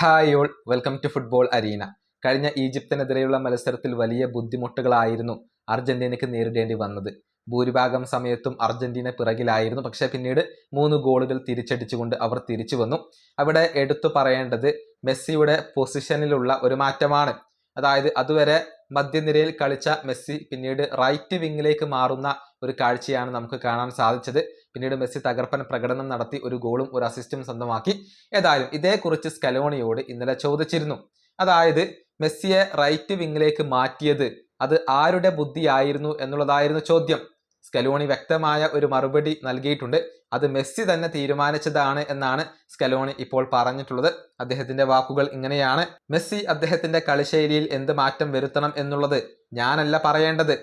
Hi all, welcome to football arena. കഴിഞ്ഞ ഈജിപ്തിനെതിരെയുള്ള മത്സരത്തിൽ വലിയ ബുദ്ധിമുട്ടുകളായിരുന്നു അർജന്റീനയ്ക്ക് നേരിടേണ്ടി വന്നത്. ഭൂരിഭാഗം സമയത്തും അർജന്റീന പിറകിലായിരുന്നു. പക്ഷേ പിന്നീട് 3 ഗോളുകൾ തിരിച്ചടിച്ചുകൊണ്ട് അവർ തിരിച്ചു വന്നു. അവിടെ എടുത്തു പറയേണ്ടത് മെസ്സിയുടെ പൊസിഷനിലുള്ള ഒരു മാറ്റമാണ്. അതായത് അതുവരെ മധ്യനിരയിൽ കളിച്ച മെസ്സി പിന്നീട് റൈറ്റ് വിങ്ങിലേക്ക് മാറുന്ന ഒരു കാഴ്ചയാണ് നമുക്ക് കാണാൻ സാധിച്ചത്. പിന്നീട് മെസ്സി തകർപ്പൻ പ്രകടനം നടത്തി ഒരു ഗോളും ഒരു അസിസ്റ്റും സ്വന്തമാക്കി. ഏതായാലും ഇതേക്കുറിച്ച് സ്കലോണിയോട് ഇന്നലെ ചോദിച്ചിരുന്നു. അതായത് മെസ്സിയെ റൈറ്റ് വിങ്ങിലേക്ക് മാറ്റിയത് അത് ആരുടെ ബുദ്ധിയായിരുന്നു എന്നുള്ളതായിരുന്നു ചോദ്യം. സ്കലോണി വ്യക്തമായ ഒരു മറുപടി നൽകിയിട്ടുണ്ട്. അത് മെസ്സി തന്നെ തീരുമാനിച്ചതാണ് എന്നാണ് സ്കലോണി ഇപ്പോൾ പറഞ്ഞിട്ടുള്ളത്. അദ്ദേഹത്തിന്റെ വാക്കുകൾ ഇങ്ങനെയാണ്: മെസ്സി അദ്ദേഹത്തിന്റെ കളിശൈലിയിൽ എന്ത് മാറ്റം വരുത്തണം എന്നുള്ളത് ഞാനല്ല പറയേണ്ടത്.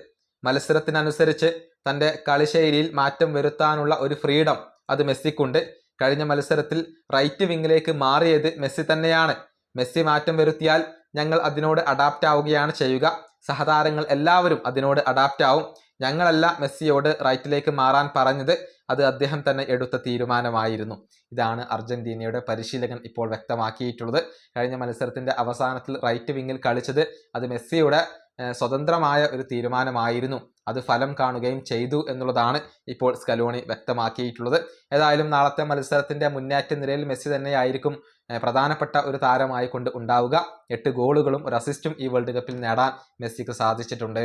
മത്സരത്തിനനുസരിച്ച് തന്റെ കളിശൈലിയിൽ മാറ്റം വരുത്താനുള്ള ഒരു ഫ്രീഡം അത് മെസ്സിക്കുണ്ട്. കഴിഞ്ഞ മത്സരത്തിൽ റൈറ്റ് വിങ്ങിലേക്ക് മാറിയത് മെസ്സി തന്നെയാണ്. മെസ്സി മാറ്റം വരുത്തിയാൽ ഞങ്ങൾ അതിനോട് അഡാപ്റ്റ് ആവുകയാണ് ചെയ്യുക. സഹതാരങ്ങൾ എല്ലാവരും അതിനോട് അഡാപ്റ്റ് ആവും. ഞങ്ങളല്ല മെസ്സിയോട് റൈറ്റിലേക്ക് മാറാൻ പറഞ്ഞത്, അത് അദ്ദേഹം തന്നെ എടുത്ത തീരുമാനമായിരുന്നു. ഇതാണ് അർജന്റീനയുടെ പരിശീലകൻ ഇപ്പോൾ വ്യക്തമാക്കിയിട്ടുള്ളത്. കഴിഞ്ഞ മത്സരത്തിന്റെ അവസാനത്തിൽ റൈറ്റ് വിങ്ങിൽ കളിച്ചത് അത് മെസ്സിയുടെ സ്വതന്ത്രമായ ഒരു തീരുമാനമായിരുന്നു. അത് ഫലം കാണുകയും ചെയ്തു എന്നുള്ളതാണ് ഇപ്പോൾ സ്കലോണി വ്യക്തമാക്കിയിട്ടുള്ളത്. ഏതായാലും നാളത്തെ മത്സരത്തിന്റെ മുന്നേറ്റ നിരയിൽ മെസ്സി തന്നെയായിരിക്കും പ്രധാനപ്പെട്ട ഒരു താരമായി കൊണ്ട് ഉണ്ടാവുക. 8 ഗോളുകളും ഒരു അസിസ്റ്റും ഈ വേൾഡ് കപ്പിൽ നേടാൻ മെസ്സിക്ക് സാധിച്ചിട്ടുണ്ട്.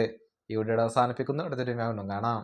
ഈ വീഡിയോ അവസാനിപ്പിക്കുന്നു. അടുത്തൊരു വീഡിയോ കാണാം.